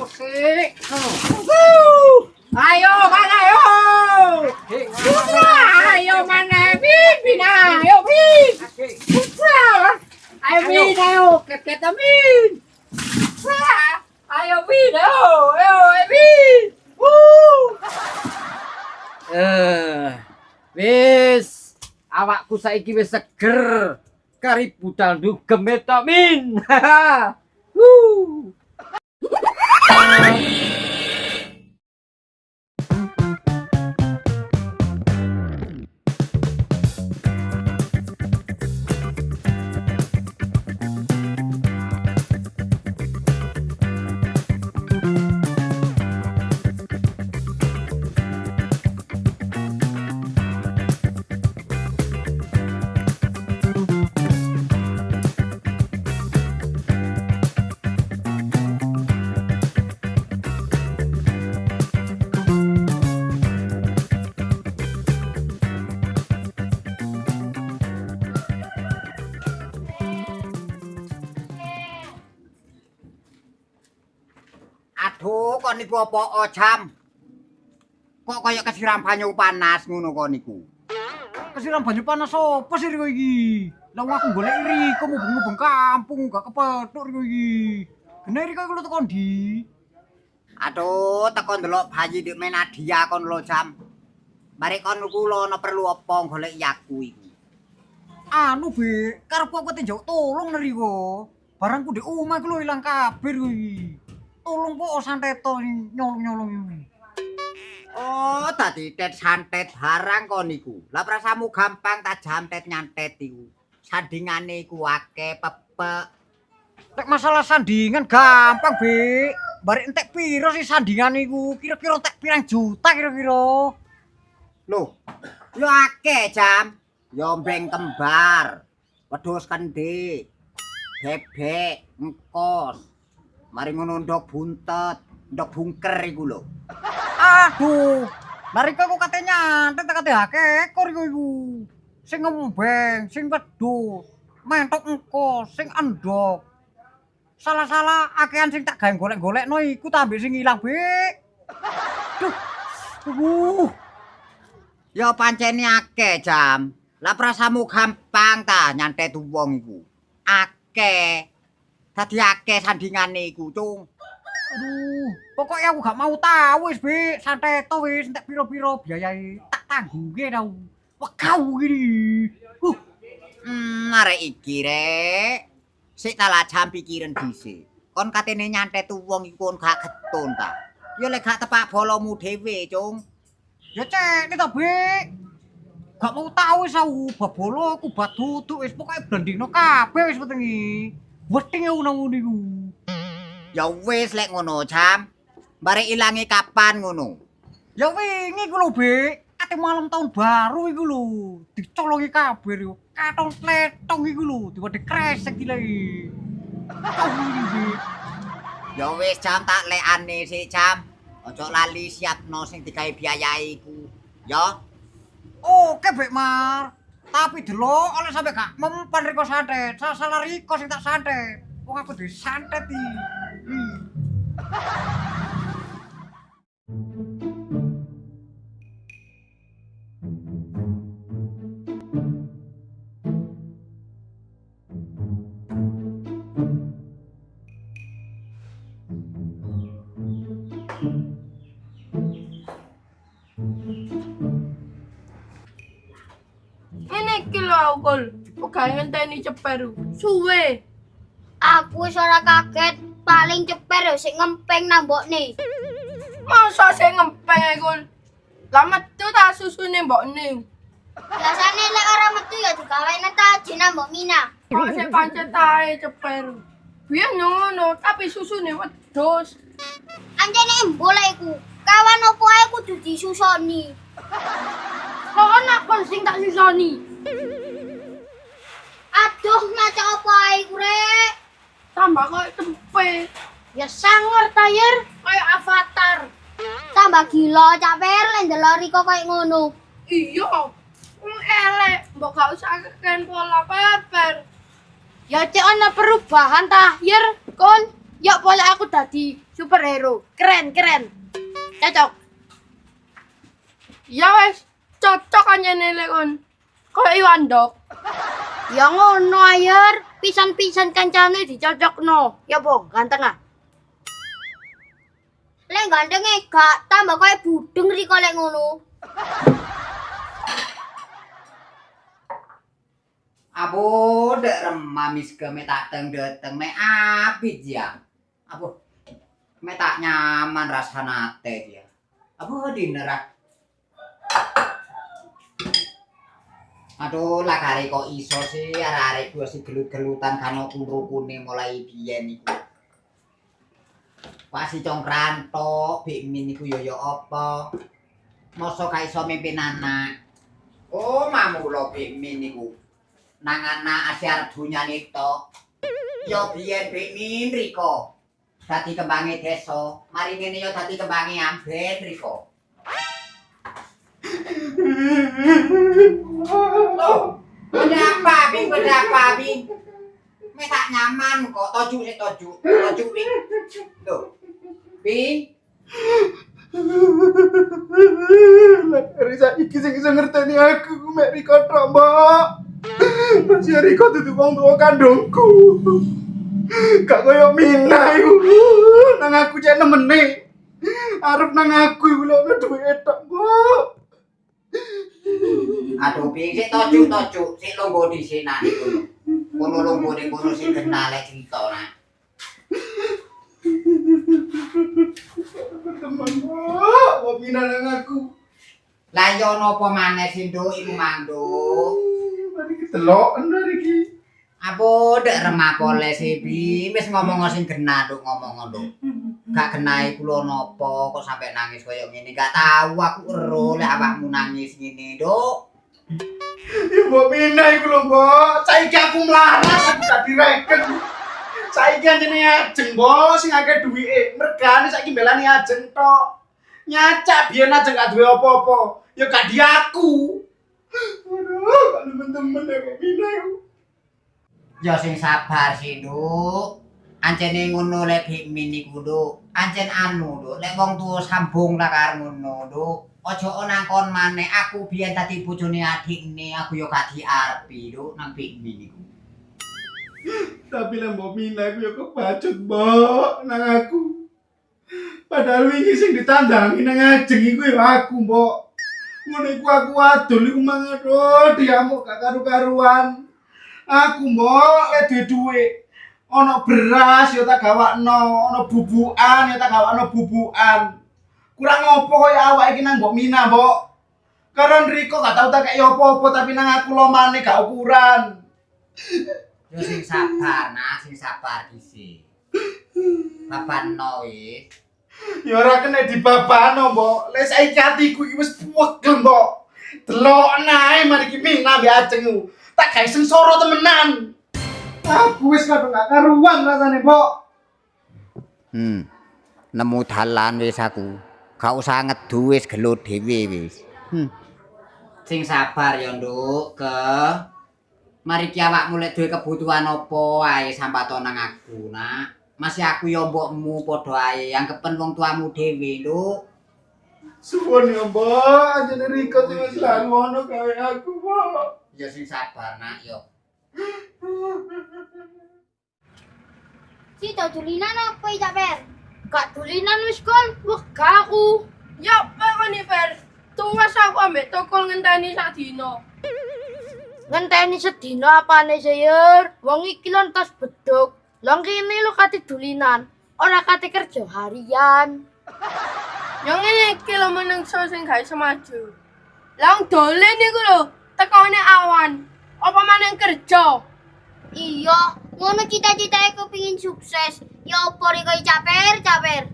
musik. Ayo mana ayo. Ayo mana Bin, ayo Bin. Ayo Bin, ayo kita Bin. Ayo Bin, ayo Bin. Wis, awakku saiki wis seger. Kari budal dugem eta Min. Aduh, kok niku apa jam? Kok kaya kesiram banyu panas ngono kok niku. Kesiram banyu panas apa sih kok iki? Lah aku golek Riko mubeng-mubeng kampung gak kepethuk Riko iki. Gene Riko iku teko ndi? Aduh, teko ndelok bayi dik Menadia kon lho jam. Mari kon kula ana perlu apa golek yaku iku. Anu, Be, karepku aku njuk tolong Riko. Barangku di omah iku lho ilang kabeh iki. Tolong kok santeto nyolong-nyolong ini. Oh, tadi tet santet barang kok niku. Lah prasamu gampang tak jantet nyantet iku. Sandingane iku akeh pepek. Nek masalah sandingan gampang, Be. Barek entek piro sih sandingan iku? Kira-kira entek pirang juta kira-kira. Loh, yo akeh jam. Yombeng kembar. Wedhus kendhik. Bebek, engkos. Mari ngono ndok buntet, ndok bungker iku lho. Aduh, mari kok kate nyantet kate akeh ekor iku. Sing ngembeng, sing wedhus, mentok engko, sing endok. Salah-salah akehan sing tak gawe golek-golekno iku tambah sing ilang, Bek. Duh. Ya pancene akeh, Jam. Lah prasamu gampang ta nyantet wong iku. Akeh. Dadi akeh sandingane iku, Cung. Aduh, pokoknya aku gak mau tahu wis, Bek. Santai to wis entek piro-piro biayae tak tanggunge tau. Wegau gini. Arek iki rek. Sik tak jam pikiran dhisik. Kon katene nyantet wong iku kon gak getun ta. Ya lek gak tepak bolomu dhewe, Cung. Ya cek to, Bek. Gak mau tahu wis aku babolo aku batutuk wis pokoke blendingno kabeh wis wetengi. Weting ngono niku. Ya wis lek ngono, Jam. Bare ilange kapan ngono? Ya wingi ku lho, Bek. Ate malam tahun baru iku lho. Dicolongi kabeh yo. Katon tletong iku lho, diwade kresek iki lho. Ya wis, Jam tak lekane sik, Jam. Ojo lali siapno sing digawe biayai iku. Ya. Oke, Bek Mar. Tapi delok oleh sampe gak mempan Riko santet. Salah Riko sing tak santet. Wong aku disantet iki. Ini kilo gol, bukan ngenteni ceper, suwe. Aku wis ora kaget, paling ceper yo sik ngempeng nang mbokne. Masa saya ngempeng gol, lama tuh tak susune mbokne. Biasane lek ora metu ya digawene taji nang mbok Mina. Kok saya pancet ae ceper. Biyen ngono, tapi susune wedhus. Anjene embole iku, kawan opo ae kudu disusoni. Kok ana kon sing tak susoni? Aduh, maca opo ae iku rek. Tambah kok tempe. Ya sanger tayer Kayak avatar. tambah gila caper lek ndelok Riko koyo ngono. Iya. Elek, mbok gak usah keken pola paper. Ya cek ana perubahan tayer kon. Yuk boleh aku dadi superhero. Keren. Cocok. Ya wes, cocok aja nih lekon. Kok Iwan Dok? Ya ngono ayer, pisan-pisan kancane dicocokno. Ya po, ganteng ah. Lek gantenge gak tambah kaya budeng riko lek ngono. Abu dek remamis ke me tak teng deteng me apit ya. Abu me tak nyaman rasana teh ya. Abu dinerak. Aduh, lagare kok iso sih arek-arek gua sih gelut-gelutan kano kurukune mulai biyen iku. Pak si congkran tok, Bikmin iku yo apa? Mosok gak iso mimpin anak. Oh, mamulo Bikmin iku. Nang anak asyar dunyane tok. Yo biyen Bikmin riko. Dadi kembange desa, mari ngene yo dadi kembange amben riko. Loh, berapa Bing? Me tak nyaman kok, toju Bing. Loh, Bing. Risa iki sing iso ngerteni aku mek Riko tok, Mbok. Masih Riko dudu wong tuwa kandungku. Gak koyo Mina iku. Nang aku cek nemene. Arep nang aku iku lho duwe tok, Mbok. Aduh, Bing, sik toju, sik longgo dhisik nak iku. Kono longgo ning kono sing kenal lek crito nak. Temen, Mbok. Wong Mina nang aku. Lah yo napa maneh sih, Nduk, iku Mang Nduk. Mari keteloken dari iki. Apa dek remah pole sih, Bing. Wis ngomong sing genah, Nduk, ngomong, Nduk. Gak genahe kula napa kok sampe nangis koyo ngene. Gak tahu aku ero lek awakmu nangis ngene, Nduk. Ya Mbok Mina iku lho, Mbok. Saiki aku mlarat aku gak direken. Saiki anjene ajeng, Mbok, sing akeh duwike. Mergane saiki mbelani ajeng tok. Nyacak biyen ajeng gak duwe apa-apa. Ya gak di aku. Aduh, gak temen-temen ya Mbok Mina iku. Ya sing sabar sih, Nduk. Ancene ngono lek Bikmin iku, Nduk. Ancen anu, Nduk. Lek wong tuwa sambung lah karo ngono, Nduk. Aja nangkon maneh. Aku biyen dadi bojone adikne, aku yo gak diarepi, Nduk, nang Bikmin iku. Tapi lah Mbok Mina iku ya kebacut, Mbok, nang aku. Padahal wingi sing ditandangi nang ajeng iku ya aku, Mbok. Ngono iku aku adol iku mangan, diamuk gak karu-karuan. Aku, Mbok, lek duwe ana beras ya tak gawakno, ana bubukan ya tak gawakno bubukan. Kurang opo koyo awake iki nang Mbok Mina, Mbok. Karena Riko gak tau tak kaya apa-apa tapi nang aku lomane gak ukuran. Yo sing sabar, nak, sing sabar dhisik. Babano wis. Ya ora kena dibabano, Mbok. Lek saiki atiku iki wis pegel, Mbok. Delok nae mari iki Mina mbek ajengmu. Tak gawe sengsara temenan. Aku wis kadung gak karuan rasane, Mbok. Nemu dalan wis aku. Gak usah ngedu wis gelut dhewe wis. Sing sabar ya, Nduk, ke. Mari ki awakmu lek duwe kebutuhan apa ae sampato nang aku, Nak. Masih aku ya mbokmu padha ae, anggepen wong tuamu dhewe, Nduk. Suwun ya, Mbok. Anjene Riko sing wis lalu ono gawe aku, Mbok. Ya sing sabar, Nak, yo. Si dulinan apa iki, Per? Gak dulinan wis kon, wegah aku. Ya, kon iki Per. Tuwas aku ambek tokol ngenteni sak dina. Ngenteni sedina apane Sayer? Wong iki lon tas beduk. Lah kene lho kate dulinan, ora kate kerja harian. Yang ngene iki lho menungso sing gak iso maju. Lah dolen iku lho, tekone awan. Apa maneh kerja? Iya, ngono cita-citae kepengin sukses. Ya opo Riko caper.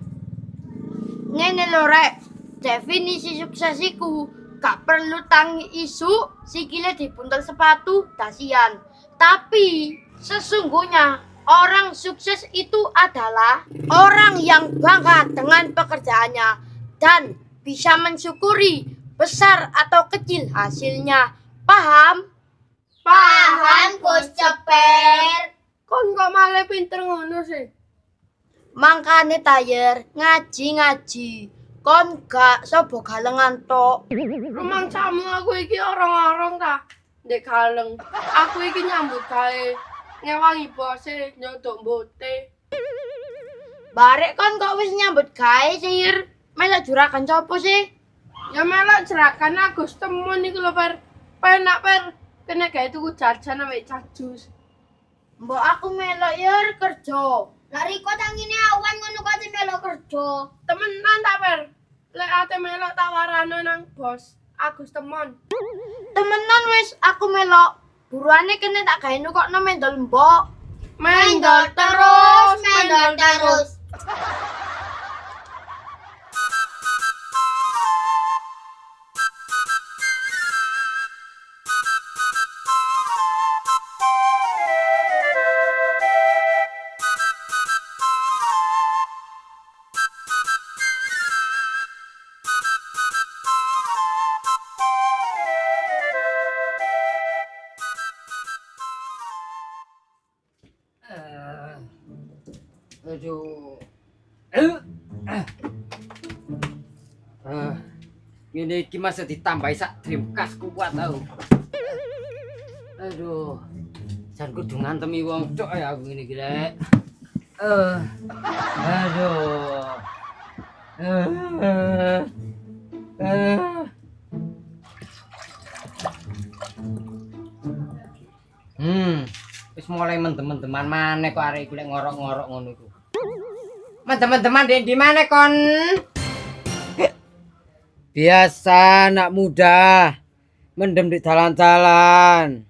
Ngene lho rek, definisi sukses iku gak perlu tangi isu, sikile dibuntel sepatu, dasian. Tapi sesungguhnya orang sukses itu adalah orang yang bangga dengan pekerjaannya dan bisa mensyukuri besar atau kecil hasilnya. Paham? Paham, Coach Ceper. Kon kok malah pinter ngono sih. Mangkane tayer ngaji-ngaji. Kon gak sobo galengan tok. Rumangsamu aku iki orang-orang ta. Ndek galeng. Aku iki nyambut gawe ngewangi bose nyodok mbote. Barek kon kok wis nyambut gawe sihir. Melok juragan sopo sih? Ya melok jerakan Agus temen iku lho per. Penak per. Kena gawe tuku jajan ambek cajus. Mbok aku melok yer kerja. Lah Riko tangine awan ngono kok melok kerja. Temenan ta per. Lek ate melok tawarane nang bos Agus temon. Temenan wis aku melok. Buruane kene tak gawe nukokno mendol mbok. Mendol terus, mendol terus. Aduh. Ngene iki masih ditambahi sak dreamcast kuat tau. Aduh. Jan kudu ngantemi wong tok ya aku ngene iki rek. Aduh. Wis mulai mendem-mendeman maneh kok arek iku lek ngorok-ngorok ngono iku. Mendem-mendeman di mana kon? Biasa anak muda mendem di jalan-jalan.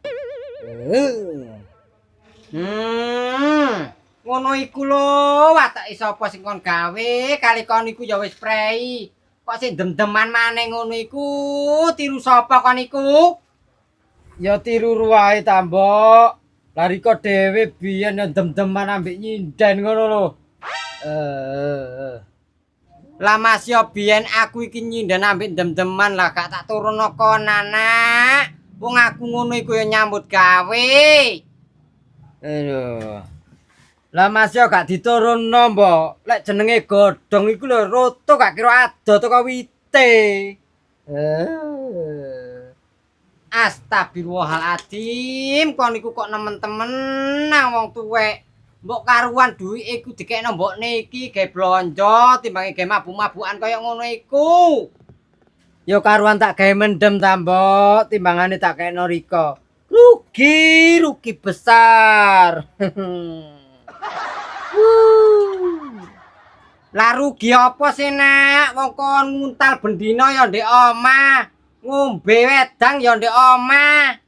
Ngono iku lho, watake sapa sing kon gawe, kali kon iku ya wis prei. Kok sing dem-deman maneh ngono iku, tiru sapa kon iku? Ya tiru ruwae ta, Mbok. Lari kok dhewe biyen ya dem-deman ambek nyinden ngono lho. Lah Mas yo biyen aku iki nyinden ambek dem-deman lah gak tak turunno kon anak. Wong aku ngono iku ya nyambut gawe. Aduh. Lah Mas yo gak diturunno, Mbok. Lek jenenge godhong iku lho roto gak kira ado teko wite. Astagfirullahaladzim, kon iku kok nemen-temen nang wong tuwek. Mbok karuan duwike iku dikekno mbok niki gawe blonjo timbange gawe mabuk-mabukan kaya ngono iku. Ya karuan tak gawe mendem ta, Mbok, timbangane tak kekno Riko. Rugi besar. Lah rugi apa sih, Nak? Wong kon nguntal bendina ya ndek omah. Ngombe wedang ya ndek omah.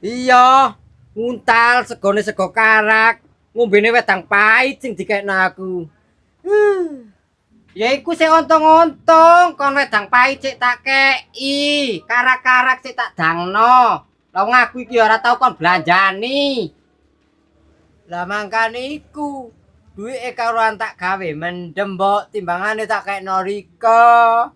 Iya, nguntal segone sego karak, ngombene wedang pahit sing dikekno aku. Ya iku sing untung-untung, kon wedang pahit sik tak kei, karak-karak sik tak dangno. Lah wong aku iki ora tau kon belanjani. Lah mangkane iku, duwike karuan tak gawe mendem, Mbok, timbangane tak kekno Riko.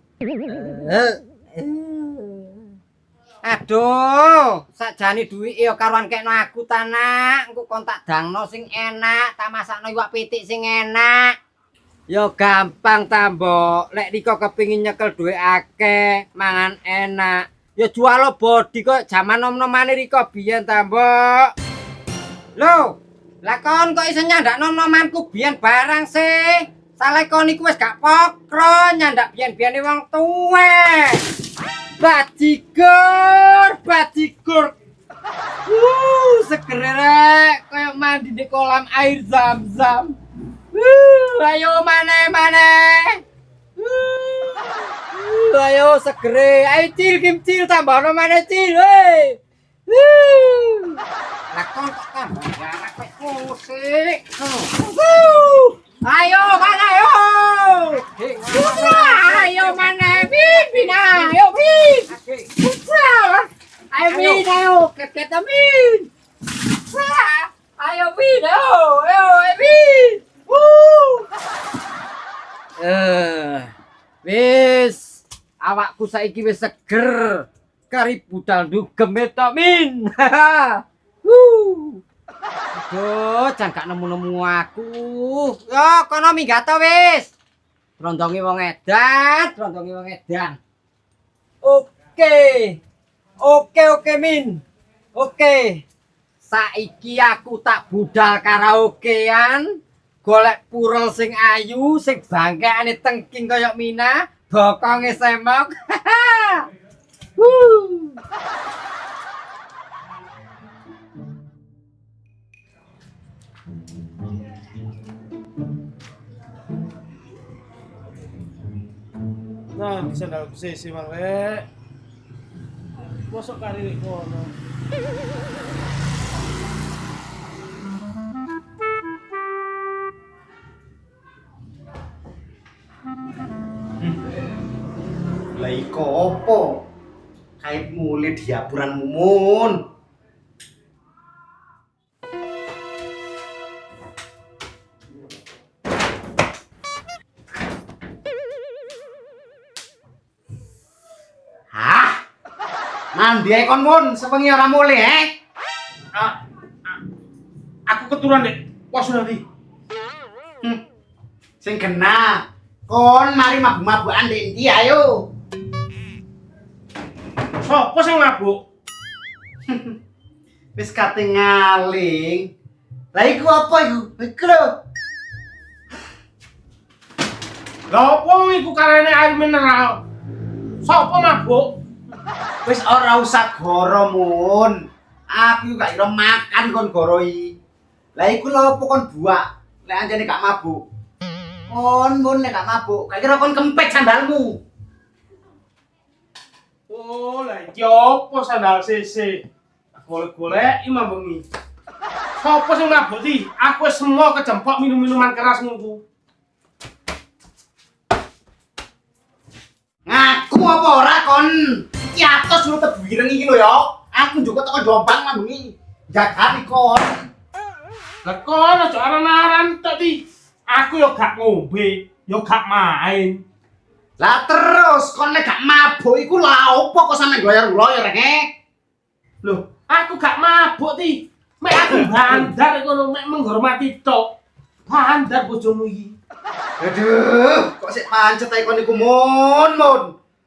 Aduh, sakjane duwike ya karuan kekno aku ta, Nak. Engko kon tak dangno sing enak, tak masakno iwak pitik sing enak. Ya gampang ta, Mbok. Lek Riko kepengin nyekel duit akeh, mangan enak. Ya jual bodi kok jaman nom-nomane Riko biyen ta, Mbok. Lho, lah kon kok iso nyandak nom-nomanku biyen barang sih? Salah kon iku wis gak pokro nyandak biyen-biyene wong tuwek. Bajigur. Seger rek, kayak mandi di kolam air Zam-Zam. Ayo maneh. Ayo segere, ayo cil tambahno maneh cil. Lah kon kok tambah jarak kok musik. Ayo mana ayo. Ayo mana Bin ayo Bin. Ayo Bin ayo ket Bin. Ayo Bin ayo Bin. Wis awakku saiki wis seger. Kari budal dugem eta Min. Aduh, jan gak nemu-nemu aku. Yo, kono minggat to wis. Rondongi wong edan, rondongi wong edan. Oke. Oke, Min. Oke. Saiki aku tak budal karaokean, golek purel sing ayu, sing bangkeane tengking kaya Mina, bokonge semok. Wuh. Nah, bisa dalam sesi Mang Lek. Mosok kari kono. Lah iko opo? Kait mulai diapuran mumun. Hah? Mandi ae kon mun, sepengi ora mulai Ah, aku keturunan dek. Wah sudah di. Sing kena. Kon mari mabuk-mabukan ndek ndi ayo. Sopo sing mabuk? Wis kate ngaling. Lah iku apa iku? Iku lho. Lah opo iku karene air mineral? Sopo mabuk? Wis ora usah goro mun. Aku gak ira makan kon goroi. Lah iku lho opo kon buak. Lek anjene gak mabuk. Kon mun nek gak mabuk, gak kira kon kempet sandalmu. Oh, lah iki opo sandal CC? Golek-golek imam bengi. Sopo sing mabuk di? Aku wis semua kejempok minum-minuman keras ngono. Ngaku apa ora kon? Iki atos lu tebireng iki lho ya. Aku njuk teko Jombang mah bengi. Jagani kon. Lah kono aja aran-aran tok di. Aku yo gak ngombe, yo gak main. Lah terus kon nek gak mabuk iku lha opo kok sampe gloyor-gloyor Loh, aku gak mabuk ti. Mek aku bandar ngono mek menghormati tok. Bandar bojomu iki. Aduh, kok sik pancet ae kon iku mun.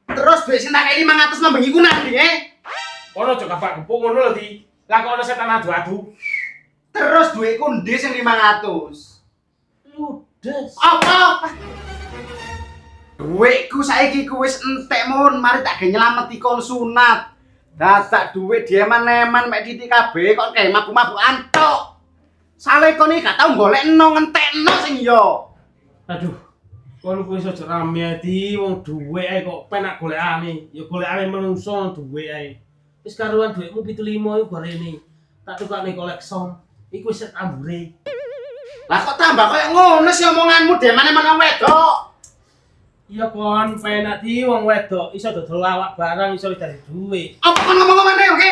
Terus duit sing tak kei 500 nang bengi ku nang ndi Kono aja kabak gepuk ngono lho di. Lah kok ana setan adu-adu. Terus duitku ndi sing 500? Ludes. Apa? Duitku saiki ku wis entek mun, mari tak ge nylameti kon sunat. Dadak duit dieman-eman mek titik kabeh kok kae mabuk-mabukan tok. Sale kon iki gak tau golekno ngentekno sing yo. Aduh. Kono kuwi iso rame ati wong dhuwit ae kok penak golekane. Ya golekane menungso dhuwit ae. Wis karuan dhuwitmu 75 iku gorene. Tak tukane kolekson. Iku wis ambure. Lah kok tambah koyo ngono sih omonganmu demane-mane wong wedok. Iya kon penak di wong wedok iso dodol awak barang iso dari dhuwit. Apa kon ngomong ngene oke?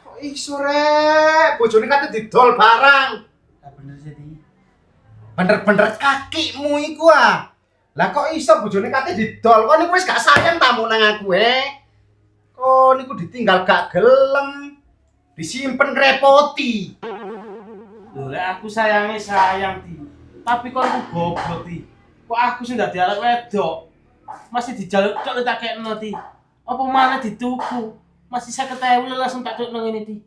Kok iso rek? Bojone kate didol barang. Lah bener sih di. Bener-bener kakimu iku ah. Lah kok iso bojone kate didol? Kon iku wis gak sayang tamu nang aku Kon iku ditinggal gak gelem. Disimpen repoti. Lho lek aku sayang di. Tapi kok aku goblok di. Kok aku sing dadi arek wedok. Masih dijaluk tok tak kekno di. Apa maneh dituku? Masih 50.000 langsung tak tuk nang ngene di.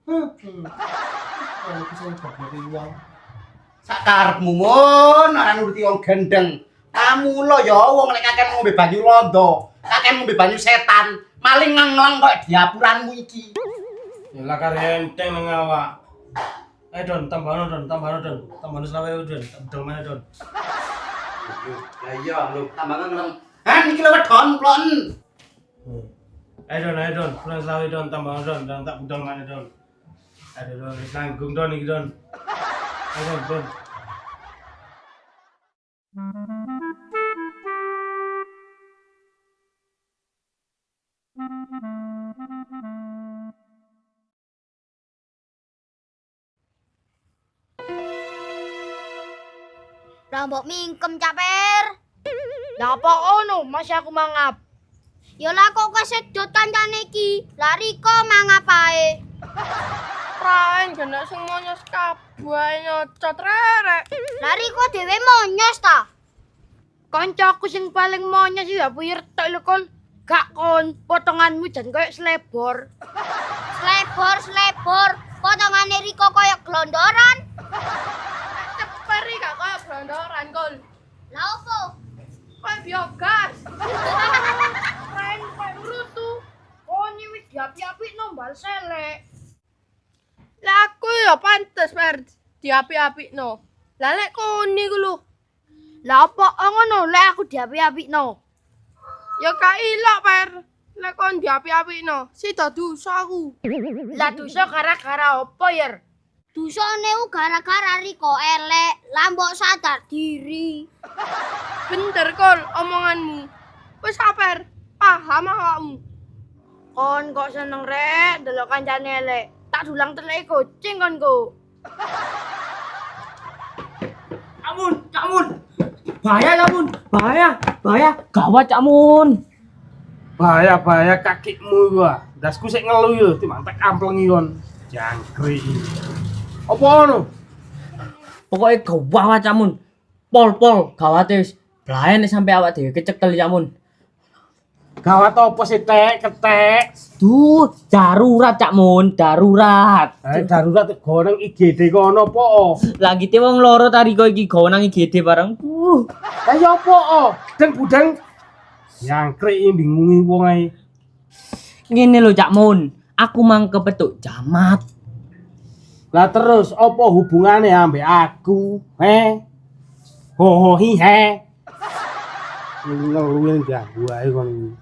Aku sing goblok iki wong. Sak karepmu mun ora nuruti wong gendeng. Kamu lo ya wong nek kakek ngombe banyu londo, kakek ngombe banyu setan, maling ngengleng kok diapuranmu iki. Ya lah karenteng nang awak. Don, tambahno Tambahno selawe Don. Tambah mana Don? Lah iya lho, tambah ngengleng. Han iki lho wedon plon. Don, pulang selawe Don, tambah Don, dan tak budal mana Don. Don, nanggung Don iki Don. Don. Rambok mingkem caper. Lah apa ono masih aku mangap. Ya lah kok kesedot kancane iki. Lari kok mangapae. Raen genek sing monyos kabeh nyocot rerek. Lari kok dhewe monyos ta? Kancaku sing paling monyos ya puyir tok lho kon. Gak kon, potonganmu jan koyo slebor. Slebor. Potongane Riko koyo glondoran. Ceperi gak koyo blondoran kol. Lah opo? Koyo biogas. Rain koyo rutu. Koni wis diapi-api nombal selek. Lah aku ya pantes mer diapi-apikno. Lah lek koni ku lho. Lah opo ngono lek aku diapi-apikno? Ya gak ilok per. Lek kon diapi-apikno, sida dosa aku. Lah dosa gara-gara opo yer? Dosane gara-gara Riko elek, lah mbok sadar diri. Bener kol omonganmu. Wis saper, paham awakmu. Kon kok seneng rek delok kancane elek. Tak dulang teleke kucing konku. Cak Mun. Bahaya Cak Mun. Bahaya. Gawat Cak Mun. Bahaya kakimu gua. Dasku sik ngelu yo, timbang tek amplengi kon. Jangkrik. Apa ngono? Pokoknya gawat Cak Mun. Pol gawat wis. Blayen sampai awak dhewe kecekel Cak Mun. Gawat apa sih ketek? Duh, darurat Cak Mun, darurat. Darurat go nang IGD kono apa? Lagi te wong loro tari kok iki gawe nang IGD bareng. Lah ya apa? Budeng jangkrik bingungi wong ae. Ngene lho Cak Mun, aku mang kepethuk jamat. Lah terus apa hubungane ambek aku? Hi he. Ngeluhin ganggu ae kon.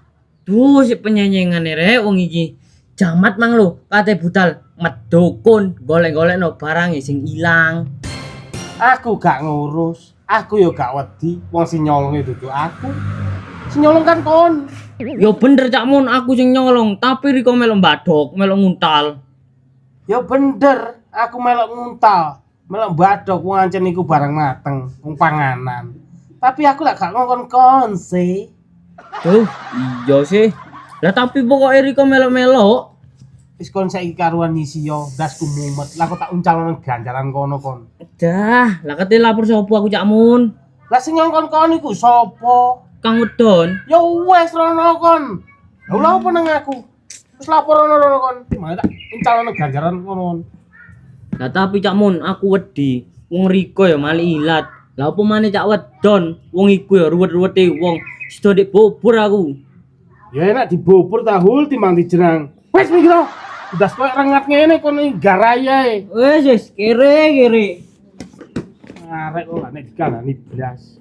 Duh, si penyenyengane rek wong iki. Jamat mang lho, kate budal medokun golek-golekno barang sing ilang. Aku gak ngurus. Aku yo gak wedi wong sing nyolonge dudu aku. Sing nyolong kan kon. Yo bener Cak Mun, aku sing nyolong, tapi Riko melok mbadok, melok nguntal. Ya bener, aku melok nguntal, melok badok wong ancen iku barang mateng, wong panganan. Tapi aku lak gak ngongkon kon sih. Duh, iya sih. Lah tapi pokoknya Riko melok-melok. Wis kon saiki karuan isi yo, dasku mumet. Lah kok tak uncal nang ganjaran kono kon. Dah, lah kate lapor sapa aku Cak Mun? Lah sing ngongkon kon iku sapa? Kang Udon. Ya wes rono kon. Lah apa nang aku? Wis lapor rono kon. Malah tak uncal nang ganjaran kono. Lah tapi Cak Mun, aku wedi. Wong Riko ya mali ilat. Lah apa maneh Cak Wedon? Wong iku ya ruwet-ruwete wong. Sido ndek bubur aku. Ya enak dibubur tahul timbang dijerang. Wes mikir. Udah koyo rengat ngene kon garayae. Wes kere. Arek kok gak nek dikanani blas.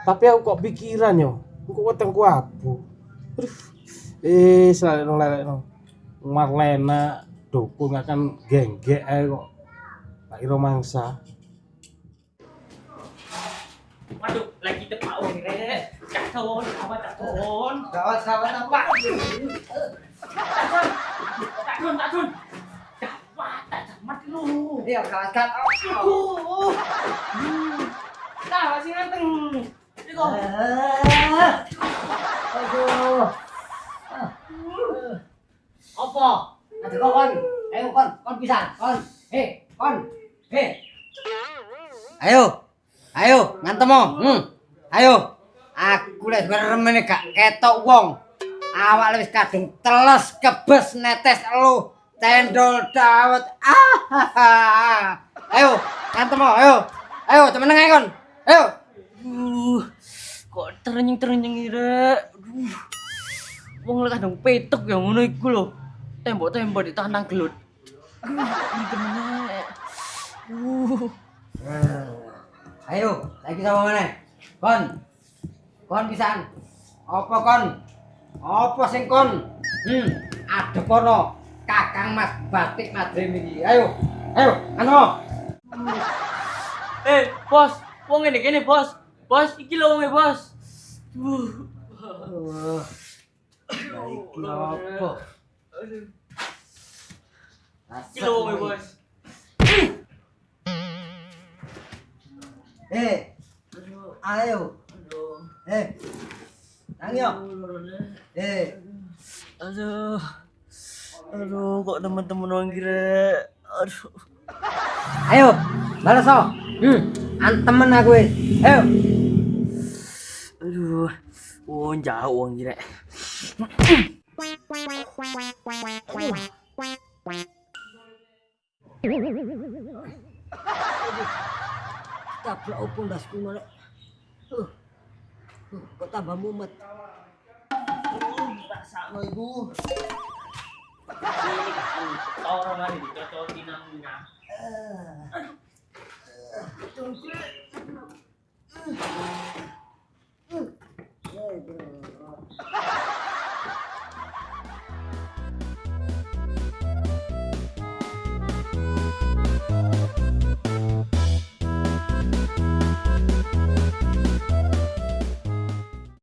Tapi aku kok pikiran yo, kok wetengku abu. Selalu Marlena dukung akan genggek ae kok. Tak kira mangsa. Waduh, lagi tepak wong rek. Caton, apa caton? Gawat apa? Caton. Gawat, camat lu. Iya, gawat. Nah, masih nganteng. Riko. Aduh. Apa? Ada kon. Ayo kon pisan. Kon. Kon. Ayo, ngantem mo. Ayo. Aku lek remene gak ketok wong. Awak wis kadung teles kebes netes elu cendol dawet. Ayo, ngantem mo. Ayo, temen ae kon. Ayo. Kok terenyeng rek. Wong lek kadang petuk ya ngono iku lho. Tembok-tembok ditantang gelut. Ayo, saiki sapa meneh? Kon pisan. Apa kon? Apa sing kon? Adep kono. Kakang Mas Batik Madrim iki. Ayo, anu. Bos, wong ngene kene, Bos. Bos, iki lho wonge, Bos. Iki apa? Iki lho wonge, Bos. Ayo. Nang yo. Aduh. Aduh, kok teman-teman orang kira. Aduh. Ayo, balas so. Antemen aku wis. Ayo. Aduh. Oh, jauh orang kira. Tabrak opo ndasku malah. Kok tambah mumet. Tak sakno iku. Orang mari ditototin namanya.